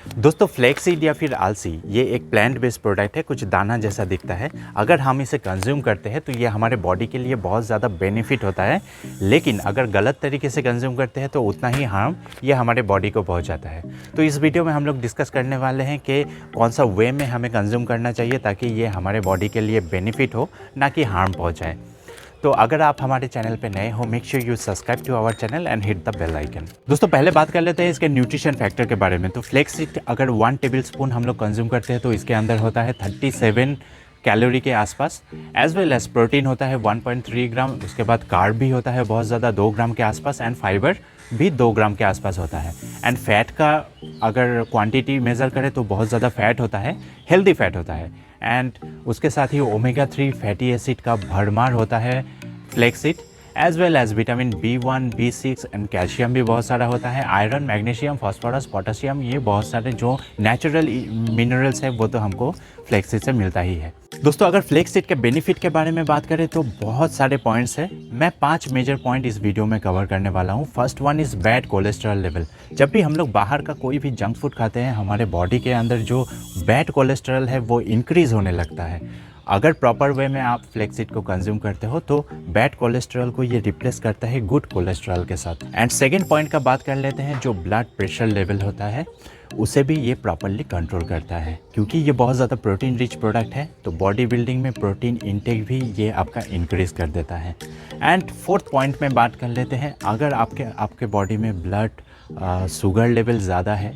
दोस्तों फ्लैक्सीड या फिर आलसी ये एक प्लांट बेस्ड प्रोडक्ट है, कुछ दाना जैसा दिखता है। अगर हम इसे कंज्यूम करते हैं तो ये हमारे बॉडी के लिए बहुत ज़्यादा बेनिफिट होता है, लेकिन अगर गलत तरीके से कंज्यूम करते हैं तो उतना ही हार्म ये हमारे बॉडी को पहुंच जाता है। तो इस वीडियो में हम लोग डिस्कस करने वाले हैं कि कौन सा वे में हमें कंज्यूम करना चाहिए ताकि ये हमारे बॉडी के लिए बेनिफिट हो, ना कि हार्म पहुँचाए। तो अगर आप हमारे चैनल पे नए हो, make sure you subscribe to our channel and hit the bell icon. दोस्तों पहले बात कर लेते हैं इसके न्यूट्रिशन फैक्टर के बारे में। तो फ्लैक्ससीड अगर 1 टेबलस्पून हम लोग कंज्यूम करते हैं तो इसके अंदर होता है 37 कैलोरी के आसपास, एज वेल एज प्रोटीन होता है 1.3 ग्राम। उसके बाद कार्ब भी होता है बहुत ज़्यादा 2 ग्राम के आसपास, एंड फाइबर भी 2 ग्राम के आसपास होता है। एंड फैट का अगर क्वांटिटी मेज़र करें तो बहुत ज़्यादा फैट होता है, हेल्दी फैट होता है। एंड उसके साथ ही ओमेगा 3 फैटी एसिड का भरमार होता है flaxseed, as well as vitamin B1, B6 and calcium भी बहुत सारा होता है। आयरन, मैग्नीशियम, फॉस्फोरस, पोटेशियम, ये बहुत सारे जो नेचुरल मिनरल्स है वो तो हमको फ्लैक्ससीड से मिलता ही है। दोस्तों अगर फ्लैक्ससीड के बेनिफिट के बारे में बात करें तो बहुत सारे पॉइंट्स हैं। मैं 5 मेजर पॉइंट इस वीडियो में कवर करने वाला हूँ। First one is bad cholesterol level. जब भी हम लोग बाहर का कोई भी जंक फूड खाते हैं, हमारे बॉडी के अंदर जो बैड कोलेस्ट्रॉल है वो इंक्रीज़ होने लगता है। अगर प्रॉपर वे में आप फ्लैक्ससीड को कंज्यूम करते हो तो बैड कोलेस्ट्रॉल को ये रिप्लेस करता है गुड कोलेस्ट्रॉल के साथ। एंड सेकेंड पॉइंट का बात कर लेते हैं, जो ब्लड प्रेशर लेवल होता है उसे भी ये प्रॉपरली कंट्रोल करता है। क्योंकि ये बहुत ज़्यादा प्रोटीन रिच प्रोडक्ट है तो बॉडी बिल्डिंग में प्रोटीन इंटेक भी ये आपका इंक्रीज़ कर देता है। एंड फोर्थ पॉइंट में बात कर लेते हैं, अगर आपके बॉडी में ब्लड शुगर लेवल ज़्यादा है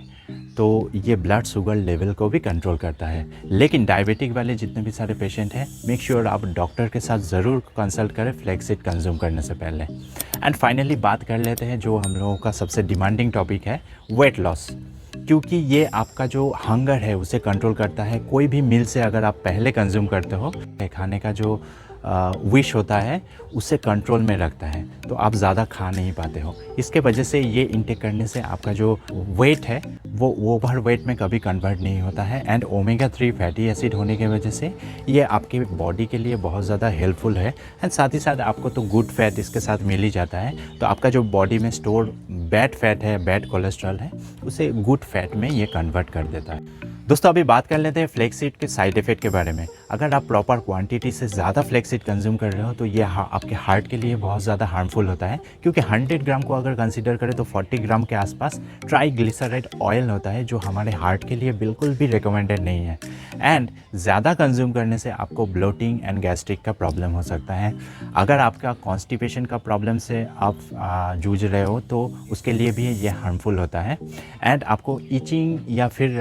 तो ये ब्लड शुगर लेवल को भी कंट्रोल करता है। लेकिन डायबिटिक वाले जितने भी सारे पेशेंट हैं, मेक श्योर आप डॉक्टर के साथ ज़रूर कंसल्ट करें फ्लैक्ससीड कंज्यूम करने से पहले। एंड फाइनली बात कर लेते हैं जो हम लोगों का सबसे डिमांडिंग टॉपिक है, वेट लॉस। क्योंकि ये आपका जो हंगर है उसे कंट्रोल करता है। कोई भी मील से अगर आप पहले कंज्यूम करते हो, खाने का जो विश होता है उसे कंट्रोल में रखता है, तो आप ज़्यादा खा नहीं पाते हो। इसके वजह से ये इंटेक करने से आपका जो वेट है वो ओवर वेट में कभी कन्वर्ट नहीं होता है। एंड ओमेगा 3 फैटी एसिड होने की वजह से ये आपके बॉडी के लिए बहुत ज़्यादा हेल्पफुल है। एंड साथ ही साथ आपको तो गुड फैट इसके साथ मिल ही जाता है, तो आपका जो बॉडी में स्टोर बैड फैट है, बैड कोलेस्ट्रॉल है, उसे गुड फैट में ये कन्वर्ट कर देता है। दोस्तों अभी बात कर लेते हैं फ्लैक्ससीड के साइड इफ़ेक्ट के बारे में। अगर आप प्रॉपर क्वांटिटी से ज़्यादा फ्लैक्ससीड कंज्यूम कर रहे हो तो ये आपके हार्ट के लिए बहुत ज़्यादा हार्मफुल होता है। क्योंकि 100 ग्राम को अगर कंसीडर करें तो 40 ग्राम के आसपास ट्राइग्लिसराइड ऑयल होता है, जो हमारे हार्ट के लिए बिल्कुल भी रिकमेंडेड नहीं है। एंड ज़्यादा कंज्यूम करने से आपको ब्लोटिंग एंड गैस्ट्रिक का प्रॉब्लम हो सकता है। अगर आपका कॉन्स्टिपेशन का प्रॉब्लम से आप जूझ रहे हो तो उसके लिए भी ये हार्मफुल होता है। एंड आपको ईचिंग या फिर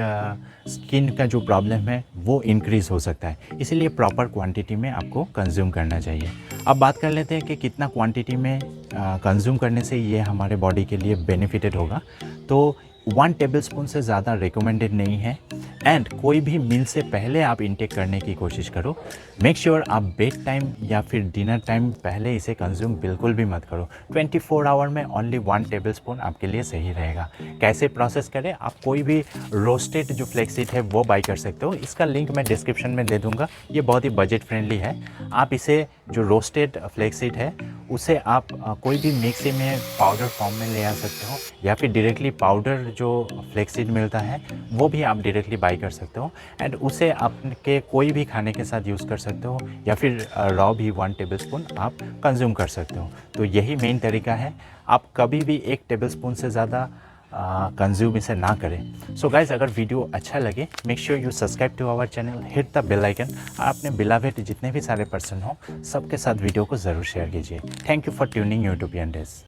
स्किन का जो प्रॉब्लम है वो इंक्रीज़ हो सकता है। इसीलिए प्रॉपर क्वांटिटी में आपको कंज्यूम करना चाहिए। अब बात कर लेते हैं कि कितना क्वांटिटी में कंज्यूम करने से ये हमारे बॉडी के लिए बेनिफिटेड होगा। तो 1 टेबलस्पून से ज़्यादा रिकमेंडेड नहीं है। एंड कोई भी मील से पहले आप इंटेक करने की कोशिश करो। मेक श्योर आप बेड टाइम या फिर डिनर टाइम पहले इसे कंज्यूम बिल्कुल भी मत करो। 24 आवर में ओनली 1 टेबलस्पून आपके लिए सही रहेगा। कैसे प्रोसेस करें, आप कोई भी रोस्टेड जो फ्लैक्ससीड है वो बाई कर सकते हो। इसका लिंक मैं डिस्क्रिप्शन में दे दूँगा। ये बहुत ही बजट फ्रेंडली है। आप इसे जो रोस्टेड फ्लैक्ससीड है उसे आप कोई भी मिक्सी में पाउडर फॉर्म में ले आ सकते हो, या फिर डायरेक्टली पाउडर जो फ्लैक्ससीड मिलता है वो भी आप डायरेक्टली बाई कर सकते हो। एंड उसे आपके कोई भी खाने के साथ यूज़ कर सकते हो, या फिर रॉ भी 1 टेबलस्पून आप कंज्यूम कर सकते हो। तो यही मेन तरीका है। आप कभी भी 1 टेबलस्पून से ज़्यादा कंज्यूम इसे ना करें। सो गाइज, अगर वीडियो अच्छा लगे, make sure you subscribe to our channel, hit the bell icon. अपने बिलावेट जितने भी सारे पर्सन हो सबके साथ वीडियो को ज़रूर शेयर कीजिए। Thank you for tuning YouTubian days.